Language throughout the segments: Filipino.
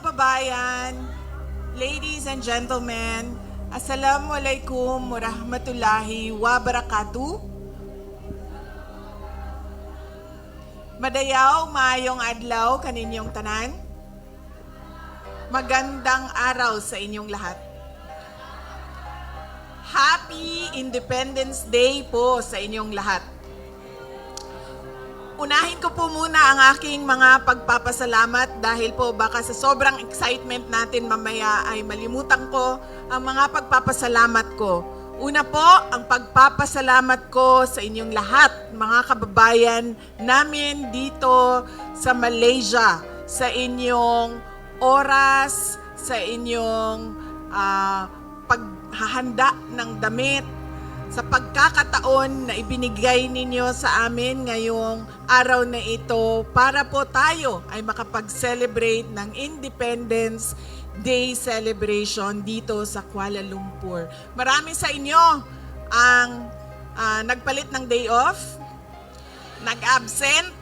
kababayan, ladies and gentlemen, Assalamualaikum warahmatullahi wabarakatuh. Madayaw, maayong adlaw kaninyong tanan. Magandang araw sa inyong lahat. Happy Independence Day po sa inyong lahat. Unahin ko po muna ang aking mga pagpapasalamat dahil po baka sa sobrang excitement natin mamaya ay malimutan ko ang mga pagpapasalamat ko. Una po, ang pagpapasalamat ko sa inyong lahat, mga kababayan namin dito sa Malaysia, sa inyong oras, sa inyong paghahanda ng damit, sa pagkakataon na ibinigay ninyo sa amin ngayong araw na ito para po tayo ay makapag-celebrate ng Independence Day celebration dito sa Kuala Lumpur. Marami sa inyo ang nagpalit ng day off, nag-absent,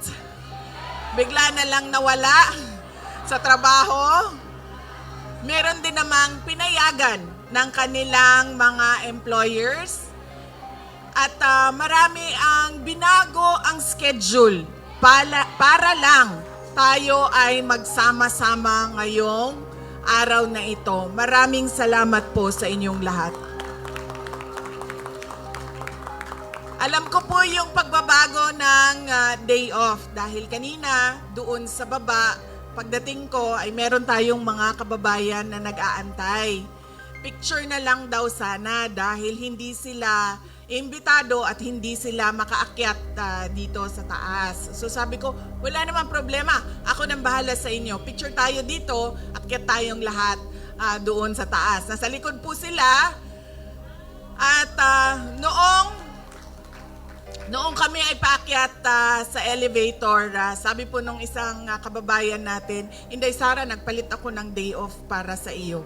bigla na lang nawala sa trabaho. Meron din namang pinayagan ng kanilang mga employers. At marami ang binago ang schedule para lang tayo ay magsama-sama ngayong araw na ito. Maraming salamat po sa inyong lahat. Alam ko po yung pagbabago ng day off dahil kanina doon sa baba, pagdating ko ay meron tayong mga kababayan na nag-aantay. Picture na lang daw sana dahil hindi sila imbitado at hindi sila makaakyat dito sa taas. So sabi ko, wala namang problema. Ako nang bahala sa inyo. Picture tayo dito, akyat tayong lahat doon sa taas. Nasa likod po sila. At noong kami ay paakyat sa elevator, sabi po nung isang kababayan natin, Inday Sara, nagpalit ako ng day off para sa iyo.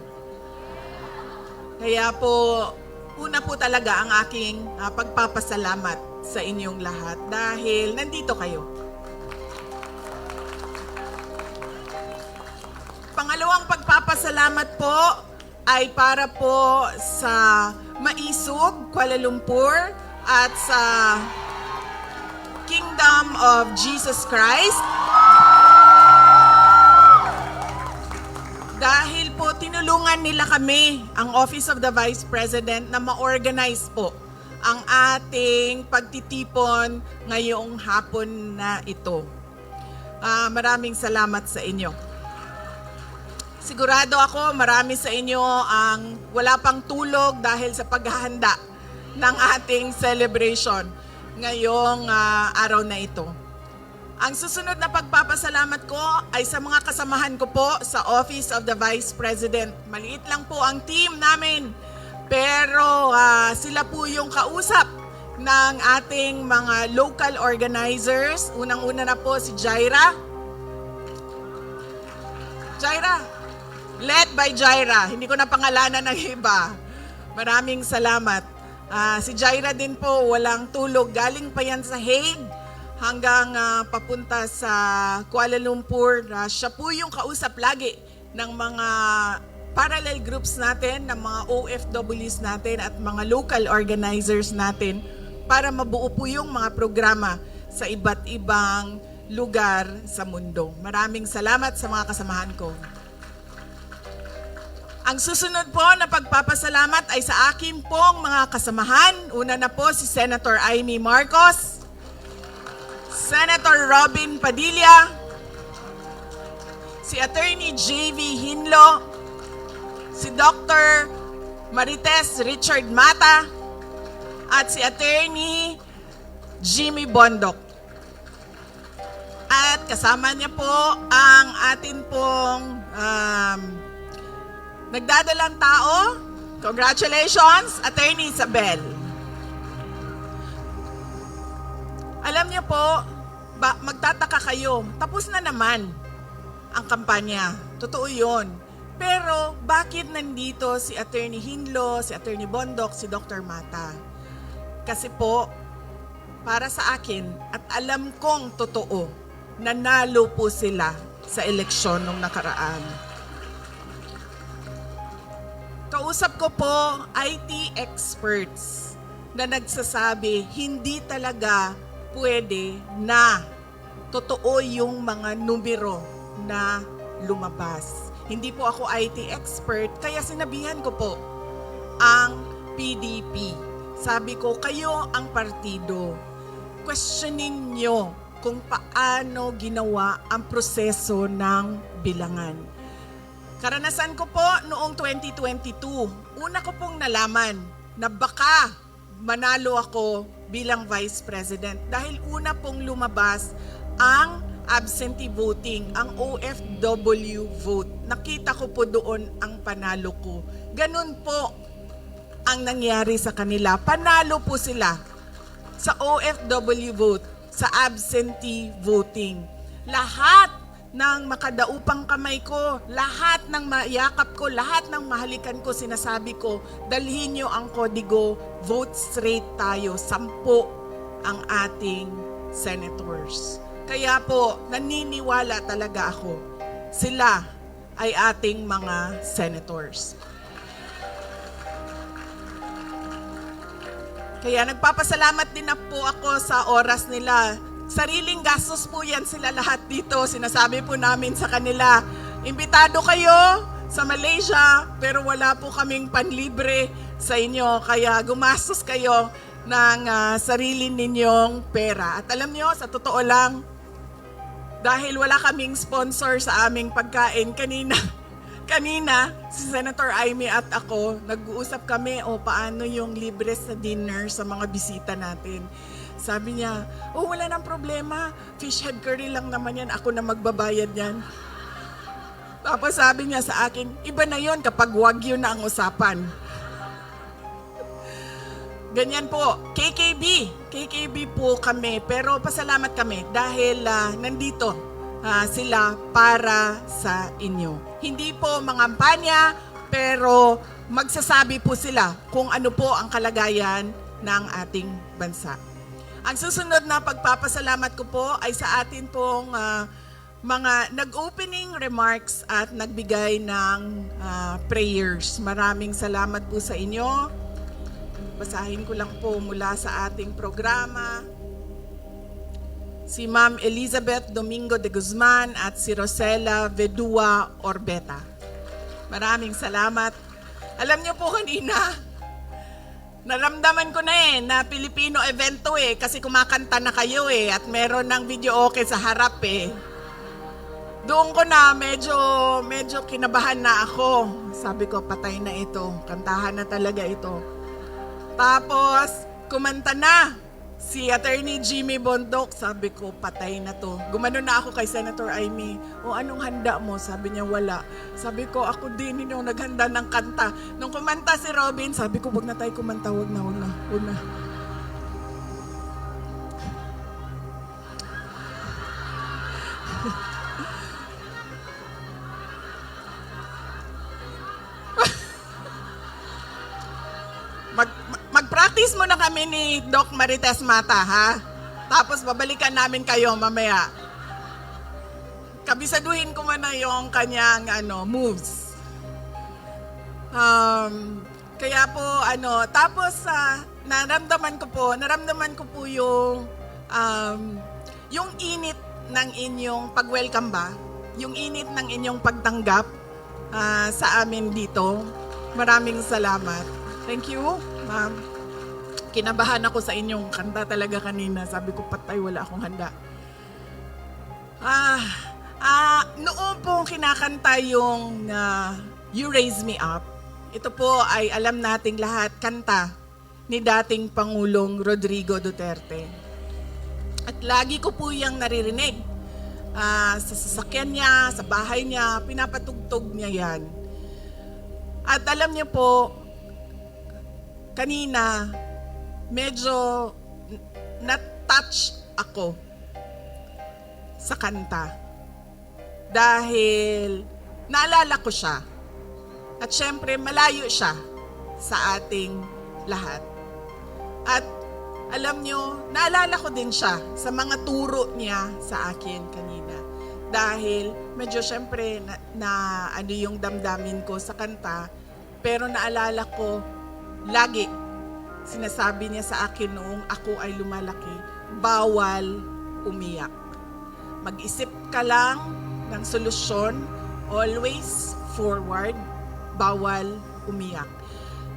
Kaya po, una po talaga ang aking pagpapasalamat sa inyong lahat dahil nandito kayo. Pangalawang pagpapasalamat po ay para po sa Maisog, Kuala Lumpur at sa Kingdom of Jesus Christ. Dahil po tinulungan nila kami, ang Office of the Vice President, na ma-organize po ang ating pagtitipon ngayong hapon na ito. Maraming salamat sa inyo. Sigurado ako marami sa inyo ang wala pang tulog dahil sa paghahanda ng ating celebration ngayong araw na ito. Ang susunod na pagpapasalamat ko ay sa mga kasamahan ko po sa Office of the Vice President. Maliit lang po ang team namin, pero sila po yung kausap ng ating mga local organizers. Unang-una na po si Jaira. Jaira, led by Jaira. Hindi ko na pangalanan ng iba. Maraming salamat. Si Jaira din po, walang tulog. Galing pa yan sa Hague hanggang papunta sa Kuala Lumpur. Siya po yung kausap lagi ng mga parallel groups natin, ng mga OFWs natin at mga local organizers natin para mabuo po yung mga programa sa iba't ibang lugar sa mundo. Maraming salamat sa mga kasamahan ko. Ang susunod po na pagpapasalamat ay sa akin pong mga kasamahan. Una na po si Senator Amy Marcos, Senator Robin Padilla, si Attorney J.V. Hinlo, si Dr. Marites Richard Mata, at si Attorney Jimmy Bondok. At kasama niya po ang atin pong nagdadalang tao. Congratulations, Attorney Isabel. Alam niyo po, magtataka kayo, tapos na naman ang kampanya. Totoo yun. Pero bakit nandito si Attorney Hinlo, si Attorney Bondok, si Dr. Mata? Kasi po, para sa akin, at alam kong totoo, nanalo po sila sa eleksyon nung nakaraan. Kausap ko po IT experts na nagsasabi hindi talaga pwede na totoo yung mga numero na lumabas. Hindi po ako IT expert, kaya sinabihan ko po ang PDP. Sabi ko, kayo ang partido. Questioning nyo kung paano ginawa ang proseso ng bilangan. Karanasan ko po noong 2022, una ko pong nalaman na baka manalo ako bilang Vice President dahil una pong lumabas ang absentee voting, ang OFW vote. Nakita ko po doon ang panalo ko. Ganun po ang nangyari sa kanila. Panalo po sila sa OFW vote, sa absentee voting. Lahat ng makadaupang kamay ko, lahat ng mayakap ko, lahat ng mahalikan ko, sinasabi ko, dalhin nyo ang kodigo, vote straight tayo, 10 ang ating senators. Kaya po, naniniwala talaga ako, sila ay ating mga senators. Kaya nagpapasalamat din na po ako sa oras nila. Sariling gastos po yan sila lahat dito. Sinasabi po namin sa kanila, imbitado kayo sa Malaysia, pero wala po kaming panlibre sa inyo. Kaya gumastos kayo ng sarili ninyong pera. At alam nyo, sa totoo lang, dahil wala kaming sponsor sa aming pagkain, kanina si Senator Amy at ako, nag-uusap kami paano yung libre sa dinner sa mga bisita natin. Sabi niya, wala nang problema, fish head curry lang naman yan, ako na magbabayad yan. Tapos sabi niya sa akin, iba na yon kapag wagyu na ang usapan. Ganyan po, KKB po kami, pero pasalamat kami dahil nandito sila para sa inyo. Hindi po mangampanya, pero magsasabi po sila kung ano po ang kalagayan ng ating bansa. Ang susunod na pagpapasalamat ko po ay sa atin pong mga nag-opening remarks at nagbigay ng prayers. Maraming salamat po sa inyo. Basahin ko lang po mula sa ating programa. Si Ma'am Elizabeth Domingo de Guzman at si Rosela Vedua Orbeta. Maraming salamat. Alam niyo po kanina, naramdaman ko na na Filipino event to kasi kumakanta na kayo at meron ng video okay sa harap Doon ko na medyo kinabahan na ako. Sabi ko, patay na ito. Kantahan na talaga ito. Tapos, kumanta na si Attorney Jimmy Bondok. Sabi ko, patay na to. Gumano na ako kay Senator Amy. Anong handa mo? Sabi niya, wala. Sabi ko, ako din yung naghanda ng kanta. Nung kumanta si Robin, sabi ko, wag na tayo kumanta. Wag na. Mag-practice muna kami ni Doc Marites Mata, ha? Tapos babalikan namin kayo mamaya. Kabisaduhin ko muna yung kanyang moves. Kaya po tapos naramdaman ko po yung init ng inyong pag-welcome ba? Yung init ng inyong pagtanggap sa amin dito. Maraming salamat. Thank you, ma'am. Kinabahan ako sa inyong kanta talaga kanina. Sabi ko, patay, wala akong handa. Noon po kinakanta yung You Raise Me Up. Ito po ay alam nating lahat, kanta ni dating Pangulong Rodrigo Duterte. At lagi ko po yung naririnig. Sa sasakyan niya, sa bahay niya, pinapatugtog niya yan. At alam niyo po, kanina, medyo na-touch ako sa kanta. Dahil naalala ko siya. At syempre, malayo siya sa ating lahat. At alam nyo, naalala ko din siya sa mga turo niya sa akin kanina. Dahil medyo syempre na yung damdamin ko sa kanta, Pero naalala ko, lagi, sinasabi niya sa akin noong ako ay lumalaki, bawal umiyak. Mag-isip ka lang ng solusyon, always forward, bawal umiyak.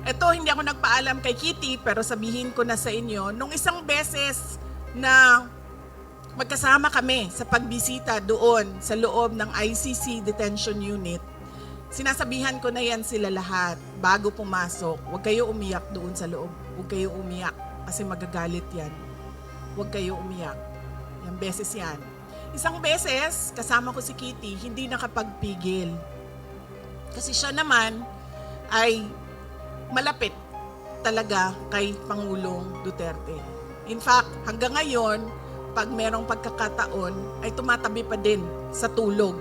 Ito, hindi ako nagpaalam kay Kitty, pero sabihin ko na sa inyo, nung isang beses na magkasama kami sa pagbisita doon sa loob ng ICC Detention Unit, sinasabihan ko na yan sila lahat bago pumasok, huwag kayo umiyak doon sa loob. Huwag kayo umiyak kasi magagalit yan. Huwag kayo umiyak. Yung beses yan. Isang beses, kasama ko si Kitty, hindi nakapagpigil. Kasi siya naman ay malapit talaga kay Pangulong Duterte. In fact, hanggang ngayon, pag merong pagkakataon, ay tumatabi pa din sa tulog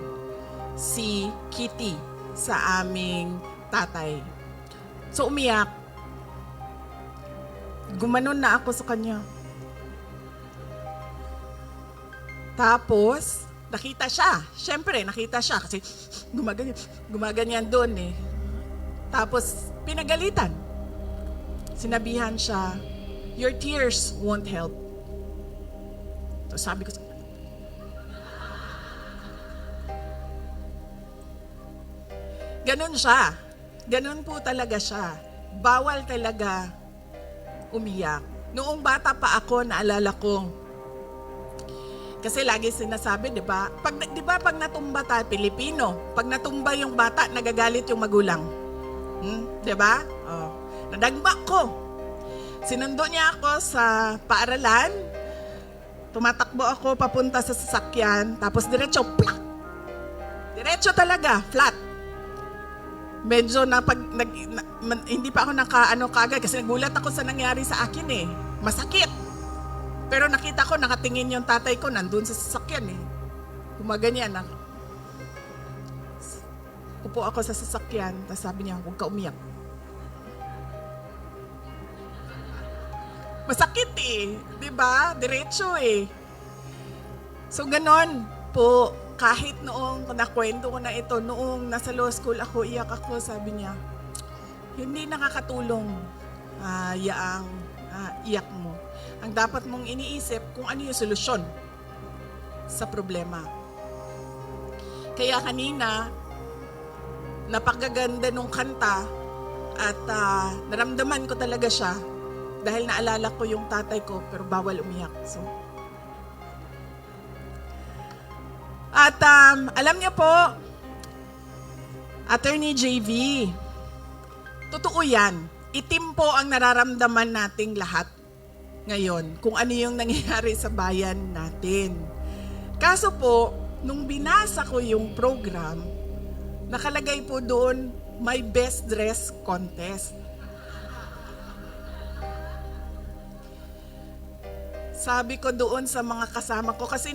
si Kitty sa aming tatay. So umiyak. Gumanon na ako sa kanya. Tapos, nakita siya. Siyempre, nakita siya kasi gumaganyan doon eh. Tapos, pinagalitan. Sinabihan siya, your tears won't help. So, sabi ko, ganun siya. Ganun po talaga siya. Bawal talaga umiyak. Noong bata pa ako, naalala ko, kasi lagi sinasabi, di ba? Pag natumba tayo, Pilipino, pag natumba yung bata, nagagalit yung magulang. Di ba? Oh. Nadagma ko. Sinundo niya ako sa paaralan. Tumatakbo ako papunta sa sasakyan. Tapos diretso, plak! Diretso talaga, flat. Medyo hindi pa ako kagad kasi nagulat ako sa nangyari sa akin eh. Masakit. Pero nakita ko, nakatingin yung tatay ko, nandun sa sasakyan eh. Gumaganyan. Upo ako sa sasakyan, tapos sabi niya, huwag ka umiyak. Masakit eh, di ba? Diretso eh. So ganon po, kahit noong nakwento ko na ito, noong nasa law school ako, iyak ako, sabi niya, hindi nakakatulong yaang iyak mo. Ang dapat mong iniisip kung ano yung solusyon sa problema. Kaya kanina, napakaganda nung kanta at naramdaman ko talaga siya dahil naalala ko yung tatay ko pero bawal umiyak. So, at alam niyo po, Attorney JV, totoo yan. Itim po ang nararamdaman nating lahat ngayon kung ano yung nangyayari sa bayan natin. Kaso po, nung binasa ko yung program, nakalagay po doon, my best dress contest. Sabi ko doon sa mga kasama ko, kasi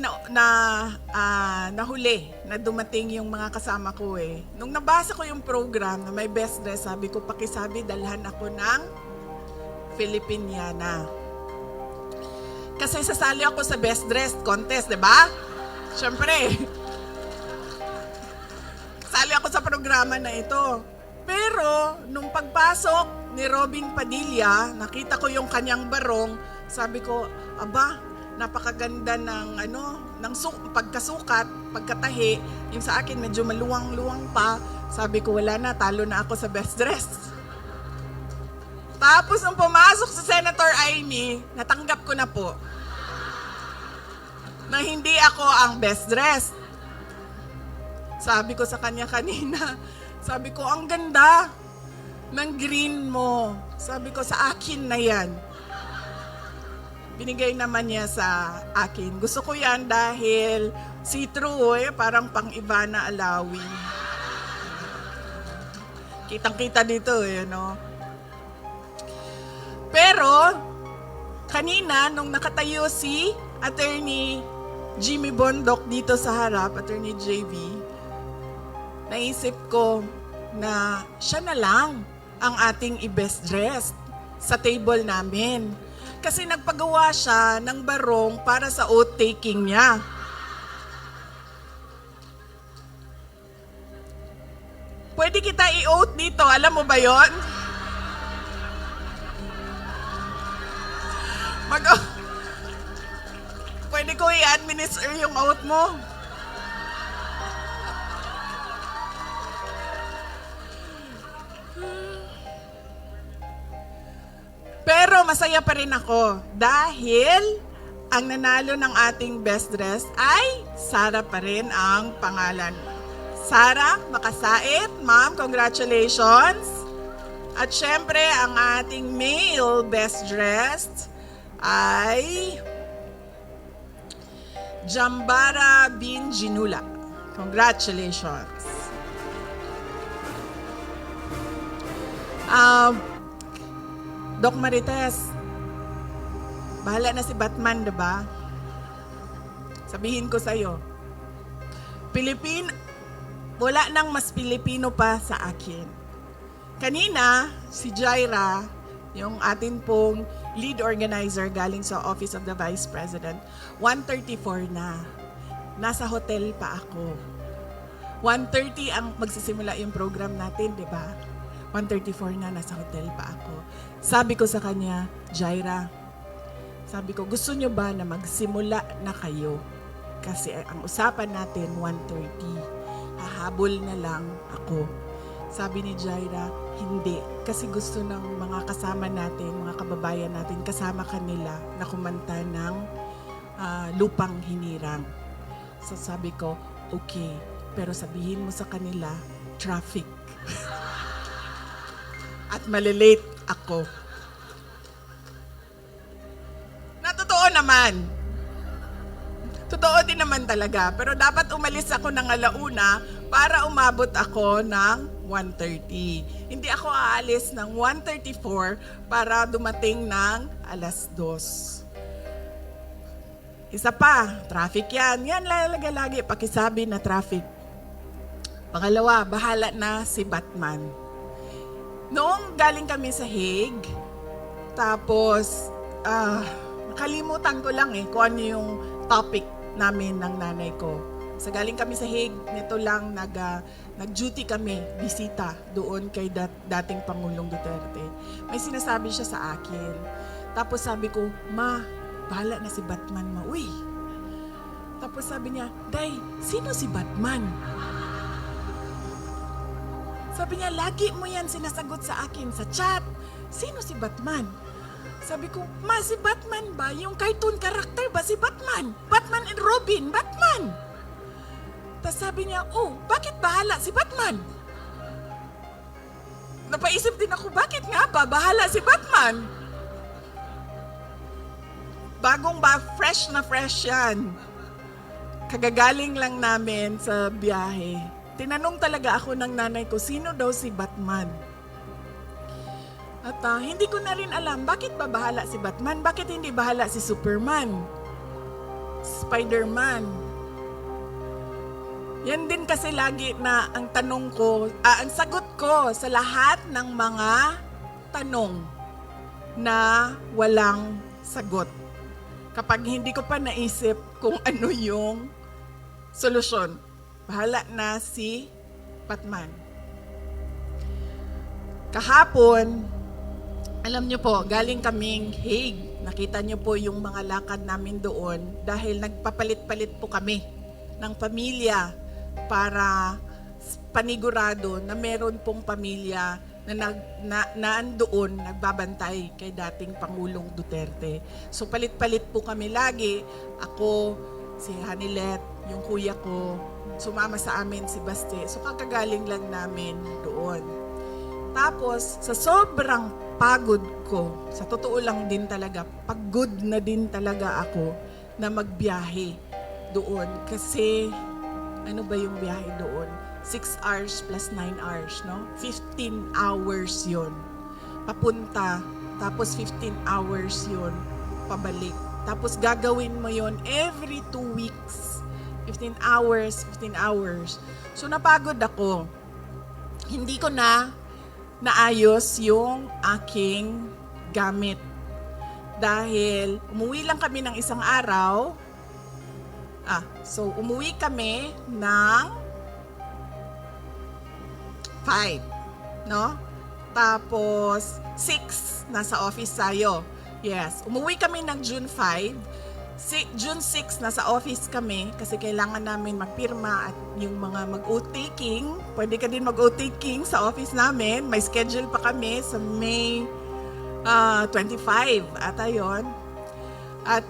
nahuli na dumating yung mga kasama ko eh. Nung nabasa ko yung program na my best dress, sabi ko, pakisabi, dalhan ako ng Filipiniana. Kasi sasali ako sa best dress contest, di ba? Siyempre. Sali ako sa programa na ito. Pero, nung pagpasok ni Robin Padilla, nakita ko yung kanyang barong, sabi ko, aba, napakaganda ng pagkasukat, pagkatahi. Yung sa akin, medyo maluwang-luwang pa. Sabi ko, wala na, talo na ako sa best dress. Tapos, nung pumasok sa Senator Amy, natanggap ko na po na hindi ako ang best dress. Sabi ko sa kanya kanina, sabi ko, ang ganda ng green mo. Sabi ko, sa akin na yan. Binigay naman niya sa akin. Gusto ko yan dahil see-through parang pang Ivana Alawi. Kitang-kita dito no? Pero, kanina, nung nakatayo si Attorney Jimmy Bondoc dito sa harap, Attorney JV, naisip ko na siya na lang ang ating i-best dressed sa table namin. Kasi nagpagawa siya ng barong para sa oath-taking niya. Pwede kita i-oath dito. Alam mo ba yon? Mag Pwede ko i-administer yung oath mo. Pero masaya pa rin ako dahil ang nanalo ng ating best dress ay Sara pa rin ang pangalan. Sara Makasait, ma'am, congratulations. At syempre, ang ating male best dressed ay Jambara bin Jinula. Congratulations. Doc Marites, bahala na si Batman, diba? Sabihin ko sa'yo, wala nang mas Pilipino pa sa akin. Kanina, si Jaira, yung atin pong lead organizer galing sa Office of the Vice President, 1:34 na. Nasa hotel pa ako. 1:30 ang magsisimula yung program natin, di ba? 1:34 na, nasa hotel pa ako. Sabi ko sa kanya, Jaira, sabi ko, gusto nyo ba na magsimula na kayo? Kasi ang usapan natin, 1:30. Hahabol na lang ako. Sabi ni Jaira, hindi. Kasi gusto ng mga kasama natin, mga kababayan natin, kasama kanila na kumanta ng Lupang Hinirang. So sabi ko, okay. Pero sabihin mo sa kanila, traffic. At malilate ako. Totoo naman. Totoo din naman talaga. Pero dapat umalis ako ng alauna para umabot ako ng 1:30. Hindi ako aalis ng 1:34 para dumating ng 2:00. Isa pa, traffic yan. Yan lagi pakisabi na traffic. Pangalawa, bahala na si Batman. Noong galing kami sa Hague, tapos nakalimutan ko lang kung ano yung topic namin ng nanay ko. So galing kami sa Hague, nito lang nag-duty kami, bisita doon kay dating Pangulong Duterte. May sinasabi siya sa akin. Tapos sabi ko, Ma, bahala na si Batman, Ma. Uy! Tapos sabi niya, Day, sino si Batman? Sabi niya, lagi mo yan sinasagot sa akin sa chat. Sino si Batman? Sabi ko, Ma, si Batman ba? Yung cartoon character ba si Batman? Batman and Robin, Batman! Tapos sabi niya, oh, bakit bahala si Batman? Napaisip din ako, bakit nga ba bahala si Batman? Fresh na fresh yan. Kagagaling lang namin sa biyahe. Tinanong talaga ako ng nanay ko, sino daw si Batman? At hindi ko na rin alam, bakit ba bahala si Batman? Bakit hindi bahala si Superman? Spider-Man? Yan din kasi lagi na ang tanong ko, ang sagot ko sa lahat ng mga tanong na walang sagot. Kapag hindi ko pa naisip kung ano yung solusyon, bahala na si Batman. Kahapon, alam niyo po, galing kaming Hague. Nakita niyo po yung mga lakad namin doon dahil nagpapalit-palit po kami ng pamilya para panigurado na meron pong pamilya na andoon nagbabantay kay dating Pangulong Duterte. So palit-palit po kami lagi. Ako, si Hanilet, yung kuya ko, sumama sa amin si Baste. So kakagaling lang namin doon. Tapos sa sobrang pagod ko, sa totoo lang din talaga, pagod na din talaga ako na magbiyahe doon. Kasi ano ba yung biyahe doon? 6 hours plus 9 hours, no? 15 hours yon papunta, tapos 15 hours yon pabalik. Tapos gagawin mo yon every 2 weeks. 15 hours. So napagod ako. Hindi ko na naayos yung aking gamit. Dahil umuwi lang kami ng isang araw. So umuwi kami ng 5, no? Tapos 6 nasa office tayo. Yes, umuwi kami ng June 5. June 6 nasa office kami kasi kailangan namin magpirma at yung mga mag-oath-taking, pwede ka din mag-oath-taking sa office namin. May schedule pa kami sa May 25 ata yun. At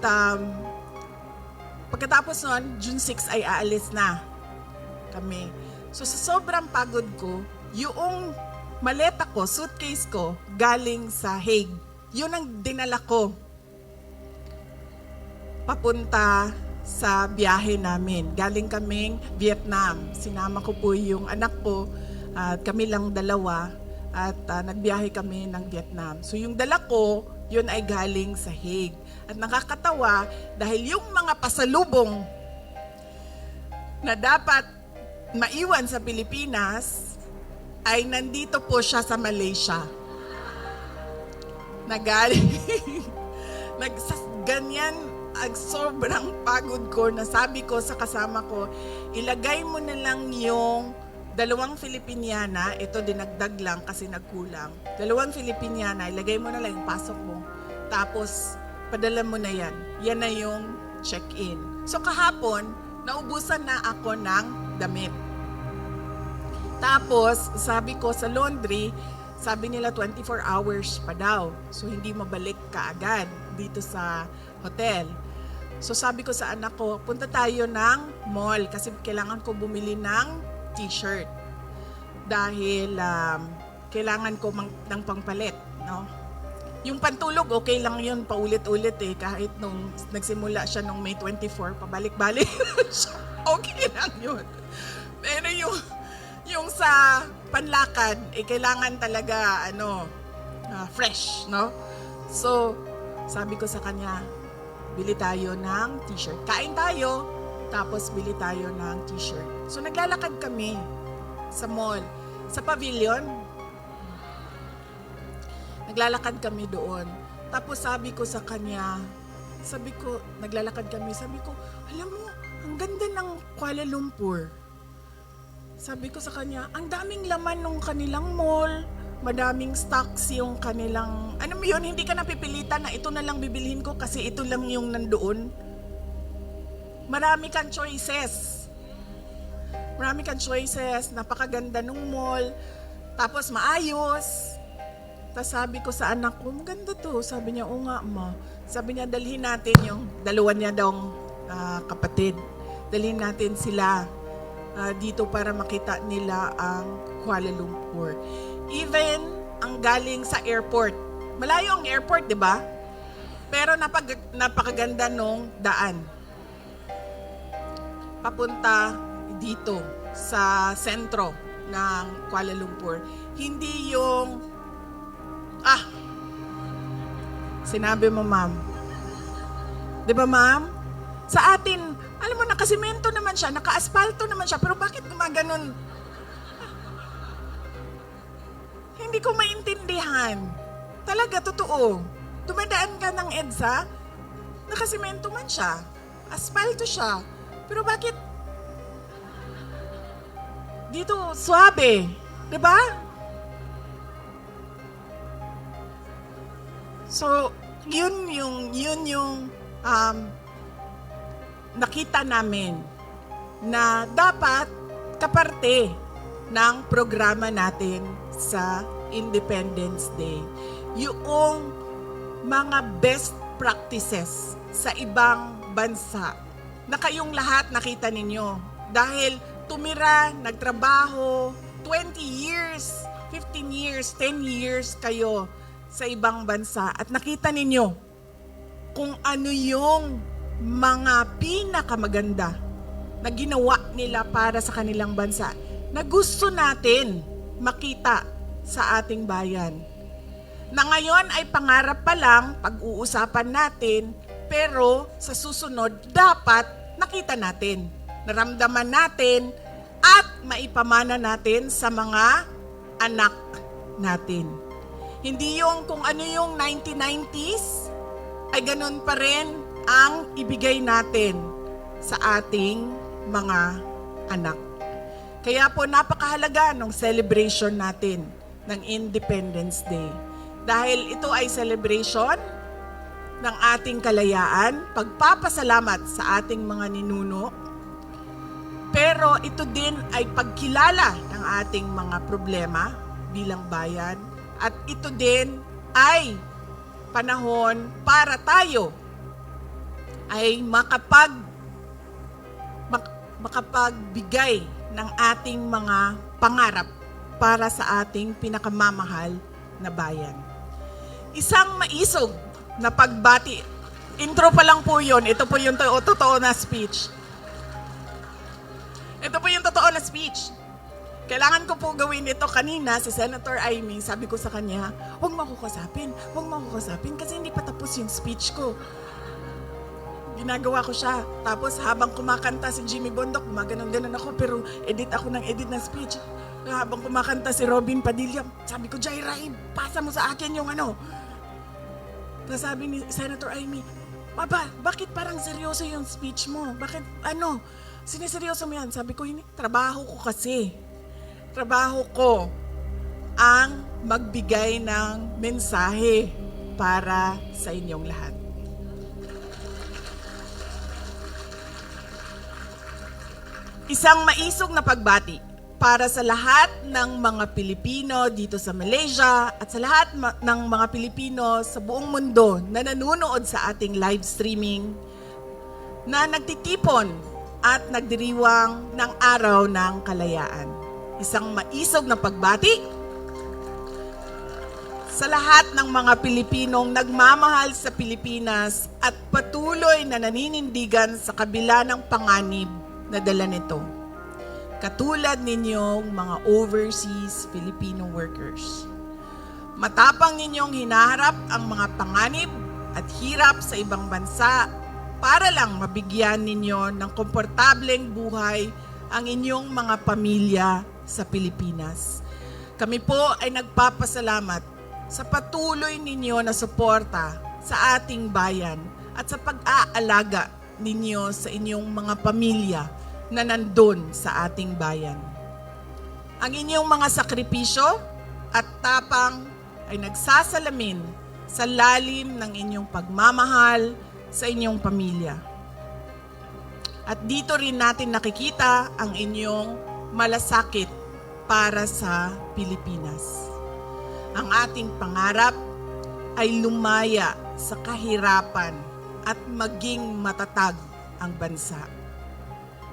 pagkatapos nun, June 6 ay aalis na kami. So sa sobrang pagod ko, yung maleta ko, suitcase ko, galing sa Hague. Yun ang dinala ko papunta sa biyahe namin. Galing kaming Vietnam. Sinama ko po yung anak ko at kami lang dalawa at nagbiyahe kami ng Vietnam. So yung dala ko, yun ay galing sa Hague. At nakakatawa dahil yung mga pasalubong na dapat maiwan sa Pilipinas ay nandito po siya sa Malaysia. Nagaling. Ganyan ang sobrang pagod ko na sabi ko sa kasama ko, ilagay mo na lang yung 2 Filipiniana, ito dinagdag lang kasi nagkulang. 2 Filipiniana, ilagay mo na lang yung pasok mo. Tapos, padala mo na yan. Yan na yung check-in. So kahapon, naubusan na ako ng damit. Tapos, sabi ko sa laundry, sabi nila 24 hours pa daw. So hindi mabalik kaagad dito sa hotel. So sabi ko sa anak ko, punta tayo ng mall kasi kailangan ko bumili ng t-shirt. Dahil kailangan ko ng pangpalit, no? Yung pantulog, okay lang yun, paulit-ulit eh. Kahit nung nagsimula siya nung May 24, pabalik-balik siya. Okay lang yun. Pero yung sa panlakad, eh, kailangan talaga, fresh, no? So, sabi ko sa kanya, bili tayo ng t-shirt. Kain tayo, tapos bili tayo ng t-shirt. So, naglalakad kami sa mall. Sa pavilion, naglalakad kami doon. Tapos sabi ko sa kanya, naglalakad kami, sabi ko, alam mo, ang ganda ng Kuala Lumpur. Sabi ko sa kanya, ang daming laman ng kanilang mall, madaming stocks yung kanilang, hindi ka napipilitan na ito na lang bibilhin ko kasi ito lang yung nandoon. Marami kang choices. Napakaganda nung mall, tapos maayos. Tapos sabi ko sa anak ko, maganda to. Sabi niya, oo nga ma. Sabi niya, dalhin natin yung 2 niya daw kapatid. Dalhin natin sila dito para makita nila ang Kuala Lumpur. Even ang galing sa airport. Malayo ang airport, di ba? Pero napakaganda nung daan. Papunta dito sa sentro ng Kuala Lumpur. Hindi yung sinabi mo ma'am. Di ba ma'am? Sa atin, alam mo, nakasimento naman siya, naka-asfalto naman siya, pero bakit gumaganon? Hindi ko maintindihan. Talaga, totoo. Dumadaan ka ng EDSA, nakasimento man siya, asfalto siya, pero bakit dito suabe? Di ba? So, yun yung nakita namin na dapat kaparte ng programa natin sa Independence Day. Yung mga best practices sa ibang bansa na kayong lahat nakita ninyo. Dahil tumira, nagtrabaho, 20 years, 15 years, 10 years kayo sa ibang bansa at nakita ninyo kung ano yung mga pinakamaganda na ginawa nila para sa kanilang bansa na gusto natin makita sa ating bayan. Na ngayon ay pangarap pa lang, pag-uusapan natin, pero sa susunod dapat nakita natin, naramdaman natin at maipamana natin sa mga anak natin. Hindi yung kung ano yung 1990s, ay ganun pa rin ang ibigay natin sa ating mga anak. Kaya po napakahalaga ng celebration natin ng Independence Day. Dahil ito ay celebration ng ating kalayaan, pagpapasalamat sa ating mga ninuno, pero ito din ay pagkilala ng ating mga problema bilang bayan, at ito din ay panahon para tayo ay makapagbigay ng ating mga pangarap para sa ating pinakamamahal na bayan. Isang maisog na pagbati. Intro pa lang po yun. Ito po yung totoo na speech. Ito po yung totoo na speech. Kailangan ko po gawin ito kanina si Senator Amy. Sabi ko sa kanya, huwag mo ako kasapin kasi hindi pa tapos yung speech ko. Ginagawa ko siya. Tapos habang kumakanta si Jimmy Bondoc, gumaganon-ganon ako, pero edit ng speech. Habang kumakanta si Robin Padilla, sabi ko, Jaira, pasa mo sa akin yung ano. Tapos sabi ni Senator Amy, Baba, bakit parang seryoso yung speech mo? Bakit siniseryoso mo yan? Sabi ko, trabaho ko kasi. Trabaho ko ang magbigay ng mensahe para sa inyong lahat. Isang maisog na pagbati para sa lahat ng mga Pilipino dito sa Malaysia at sa lahat ng mga Pilipino sa buong mundo na nanonood sa ating live streaming, na nagtitipon at nagdiriwang ng Araw ng Kalayaan. Isang maisog na pagbati sa lahat ng mga Pilipinong nagmamahal sa Pilipinas at patuloy na naninindigan sa kabila ng panganib na dala nito. Katulad ninyong mga overseas Filipino workers. Matapang ninyong hinaharap ang mga panganib at hirap sa ibang bansa para lang mabigyan ninyo ng komportableng buhay ang inyong mga pamilya sa Pilipinas. Kami po ay nagpapasalamat sa patuloy ninyo na suporta sa ating bayan at sa pag-aalaga ninyo sa inyong mga pamilya na nandun sa ating bayan. Ang inyong mga sakripisyo at tapang ay nagsasalamin sa lalim ng inyong pagmamahal sa inyong pamilya. At dito rin natin nakikita ang inyong malasakit para sa Pilipinas. Ang ating pangarap ay lumaya sa kahirapan at maging matatag ang bansa.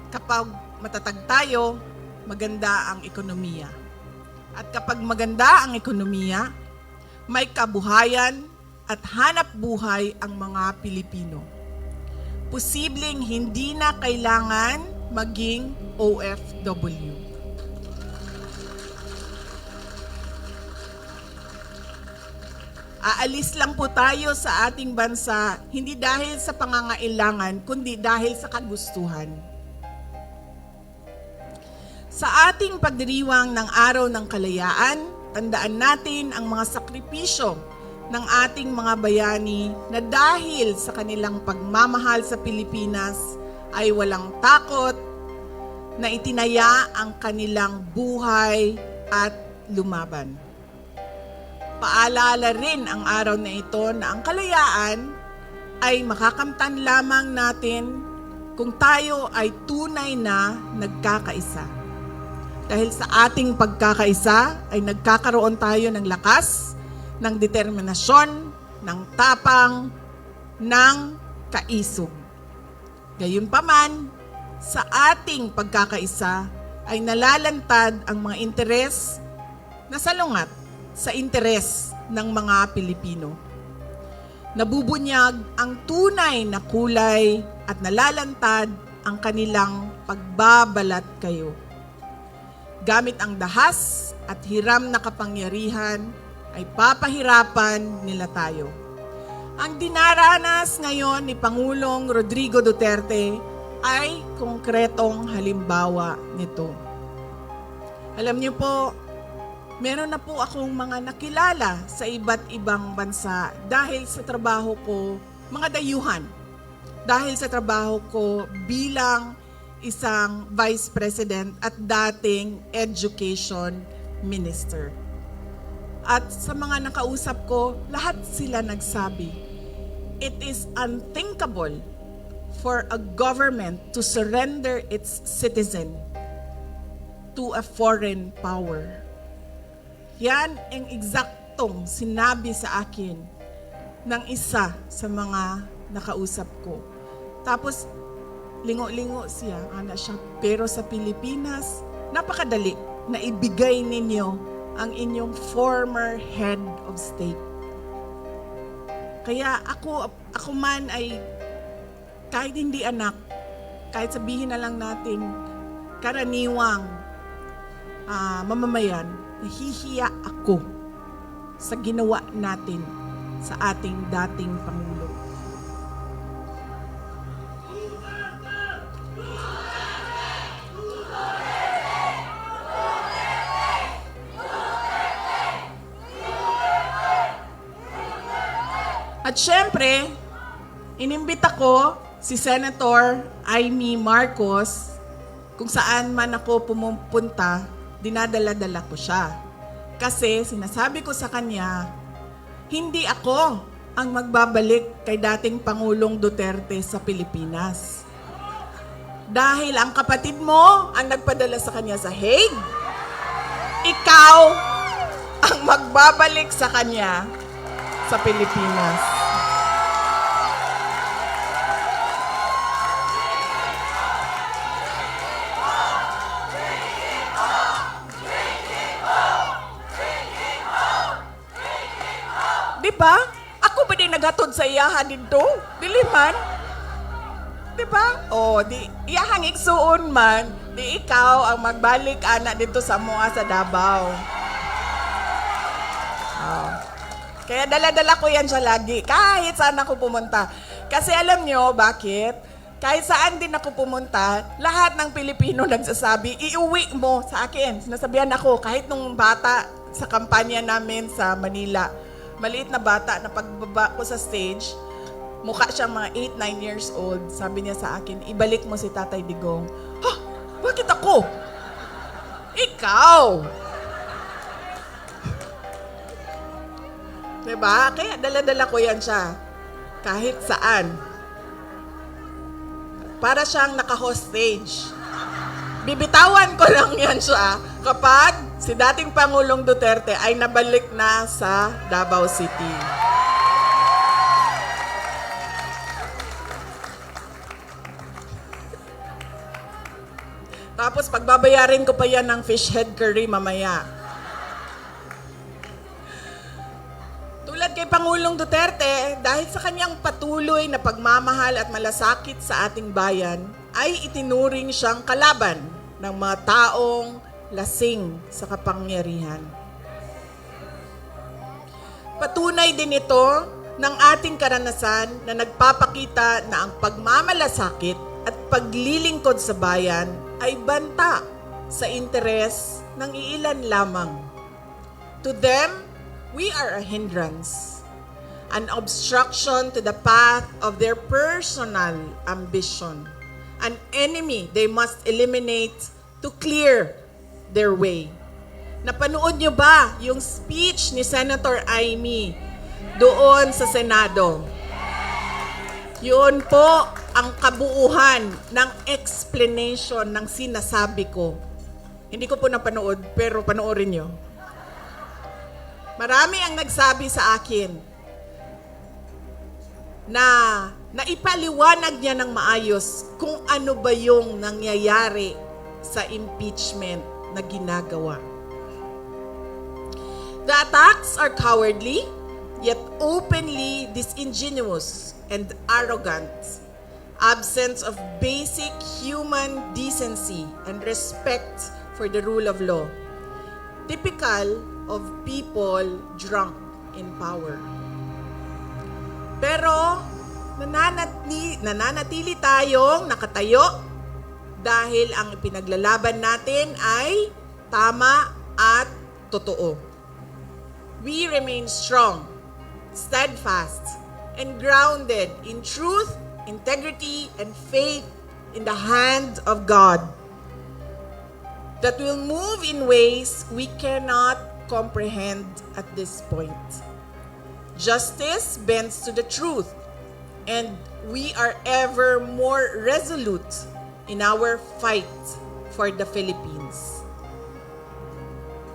Kapag matatag tayo, maganda ang ekonomiya. At kapag maganda ang ekonomiya, may kabuhayan at hanap buhay ang mga Pilipino. Posibleng hindi na kailangan maging OFW. Aalis lang po tayo sa ating bansa, hindi dahil sa pangangailangan, kundi dahil sa kagustuhan. Sa ating pagdiriwang ng Araw ng Kalayaan, tandaan natin ang mga sakripisyo ng ating mga bayani na dahil sa kanilang pagmamahal sa Pilipinas ay walang takot na itinaya ang kanilang buhay at lumaban. Paalala rin ang araw na ito na ang kalayaan ay makakamtan lamang natin kung tayo ay tunay na nagkakaisa. Dahil sa ating pagkakaisa ay nagkakaroon tayo ng lakas, ng determinasyon, ng tapang, ng kaisog. Gayunpaman, sa ating pagkakaisa ay nalalantad ang mga interes na salungat sa interes ng mga Pilipino. Nabubunyag ang tunay na kulay at nalalantad ang kanilang pagbabalat kayo. Gamit ang dahas at hiram na kapangyarihan ay papahirapan nila tayo. Ang dinaranas ngayon ni Pangulong Rodrigo Duterte ay konkretong halimbawa nito. Alam niyo po, meron na po akong mga nakilala sa iba't ibang bansa dahil sa trabaho ko, mga dayuhan. Dahil sa trabaho ko bilang isang Vice President at dating Education Minister. At sa mga nakausap ko, lahat sila nagsabi, it is unthinkable for a government to surrender its citizen to a foreign power. Yan ang eksaktong sinabi sa akin ng isa sa mga nakausap ko. Tapos, lingo-lingo siya, pero sa Pilipinas, napakadali na ibigay ninyo ang inyong former head of state. Kaya ako man ay, kahit hindi anak, kahit sabihin na lang natin, karaniwang mamamayan, nahihiya ako sa ginawa natin sa ating dating Pangulo. At syempre, inimbita ko si Senator Amy Marcos, kung saan man ako pumupunta, dinadala-dala ko siya. Kasi sinasabi ko sa kanya, hindi ako ang magbabalik kay dating Pangulong Duterte sa Pilipinas. Dahil ang kapatid mo ang nagpadala sa kanya sa Hague, ikaw ang magbabalik sa kanya sa Pilipinas. Diba? Ako ba din naghatod sa iyahan dito? Dili man? Diba? O, di iyahang igsuon man, di ikaw ang magbalik anak dito sa mua sa Davao. Oh. Kaya dala-dala ko yan siya lagi, kahit saan ako pumunta. Kasi alam nyo, bakit? Kahit saan din ako pumunta, lahat ng Pilipino nagsasabi, iuwi mo sa akin. Sinasabihan ako, kahit nung bata sa kampanya namin sa Manila, maliit na bata na pagbaba ko sa stage, mukha siyang mga 8-9 years old. Sabi niya sa akin, ibalik mo si Tatay Digong. Ha? Bakit ako? Ikaw! Diba? Kaya dala-dala ko yan siya. Kahit saan. Para siyang naka-hostage. Bibitawan ko lang yan siya kapag si dating Pangulong Duterte ay nabalik na sa Davao City. Tapos pagbabayarin ko pa yan ng fish head curry mamaya. Tulad kay Pangulong Duterte, dahil sa kanyang patuloy na pagmamahal at malasakit sa ating bayan, ay itinuring siyang kalaban ng mga taong lasing sa kapangyarihan. Patunay din ito ng ating karanasan na nagpapakita na ang pagmamalasakit at paglilingkod sa bayan ay banta sa interes ng iilan lamang. To them, we are a hindrance, an obstruction to the path of their personal ambition, an enemy they must eliminate to clear their way. Napanood nyo ba yung speech ni Senator Amy doon sa Senado? Yun po ang kabuuhan ng explanation ng sinasabi ko. Hindi ko po napanood, pero panoorin nyo. Marami ang nagsabi sa akin na naipaliwanag niya ng maayos kung ano ba yung nangyayari sa impeachment na ginagawa. The attacks are cowardly, yet openly disingenuous and arrogant. Absence of basic human decency and respect for the rule of law. Typical of people drunk in power. Pero nananatili tayong nakatayo dahil ang ipinaglalaban natin ay tama at totoo. We remain strong, steadfast, and grounded in truth, integrity, and faith in the hand of God that will move in ways we cannot comprehend at this point. Justice bends to the truth, and we are ever more resolute in our fight for the Philippines.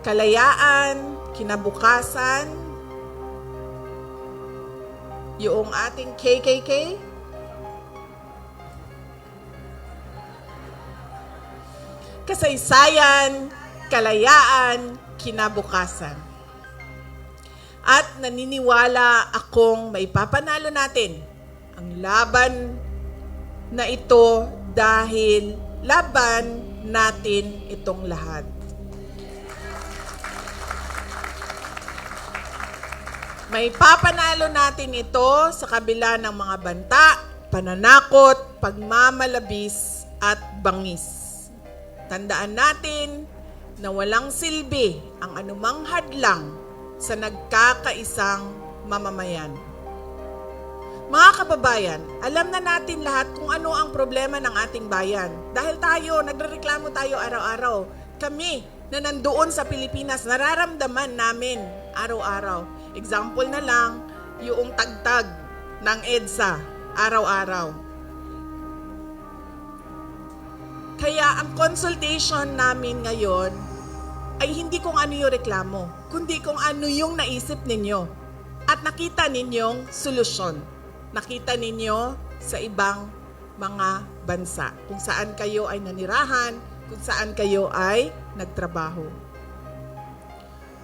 Kalayaan, kinabukasan, yung ating KKK, kasaysayan, kalayaan, kinabukasan. At naniniwala akong maipapanalo natin ang laban na ito dahil laban natin itong lahat. Maipapanalo natin ito sa kabila ng mga banta, pananakot, pagmamalabis at bangis. Tandaan natin na walang silbi ang anumang hadlang sa nagkakaisang mamamayan. Mga kababayan, alam na natin lahat kung ano ang problema ng ating bayan. Dahil nagrereklamo tayo araw-araw. Kami na nandoon sa Pilipinas, nararamdaman namin araw-araw. Example na lang, yung tagtag ng EDSA araw-araw. Kaya ang consultation namin ngayon ay hindi kung ano yung reklamo, kundi kung ano yung naisip ninyo at nakita ninyong solusyon. Nakita ninyo sa ibang mga bansa, kung saan kayo ay nanirahan, kung saan kayo ay nagtrabaho.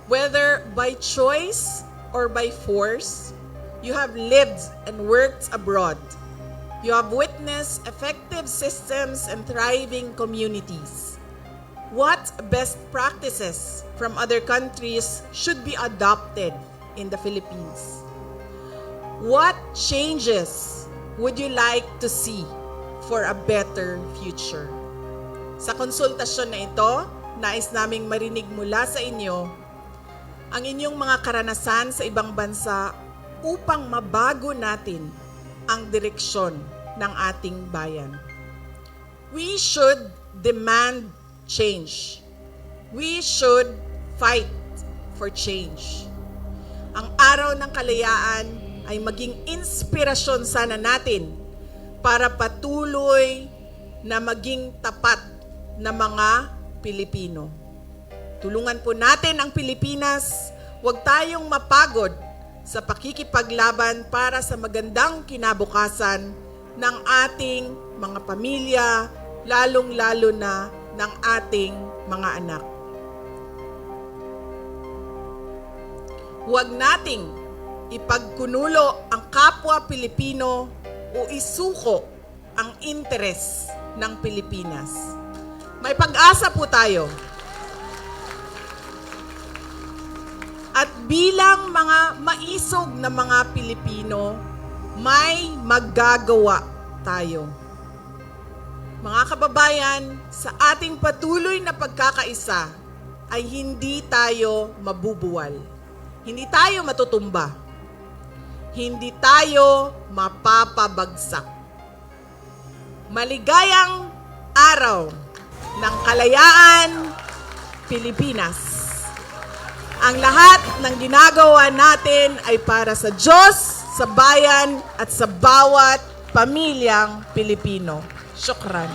Whether by choice or by force, you have lived and worked abroad. You have witnessed effective systems and thriving communities. What best practices from other countries should be adopted in the Philippines? What changes would you like to see for a better future? Sa konsultasyon na ito, nais naming marinig mula sa inyo ang inyong mga karanasan sa ibang bansa upang mabago natin ang direksyon ng ating bayan. We should demand change. We should fight for change. Ang araw ng kalayaan ay maging inspirasyon sana natin para patuloy na maging tapat na mga Pilipino. Tulungan po natin ang Pilipinas, huwag tayong mapagod sa pakikipaglaban para sa magandang kinabukasan ng ating mga pamilya, lalong-lalo na ng ating mga anak. Huwag nating ipagkunulo ang kapwa Pilipino o isuko ang interes ng Pilipinas. May pag-asa po tayo. At bilang mga maisog na mga Pilipino, may maggagawa tayo. Mga kababayan, sa ating patuloy na pagkakaisa ay hindi tayo mabubuwal. Hindi tayo matutumba. Hindi tayo mapapabagsak. Maligayang araw ng kalayaan, Pilipinas. Ang lahat ng ginagawa natin ay para sa Diyos, sa bayan, at sa bawat pamilyang Pilipino. Syukran.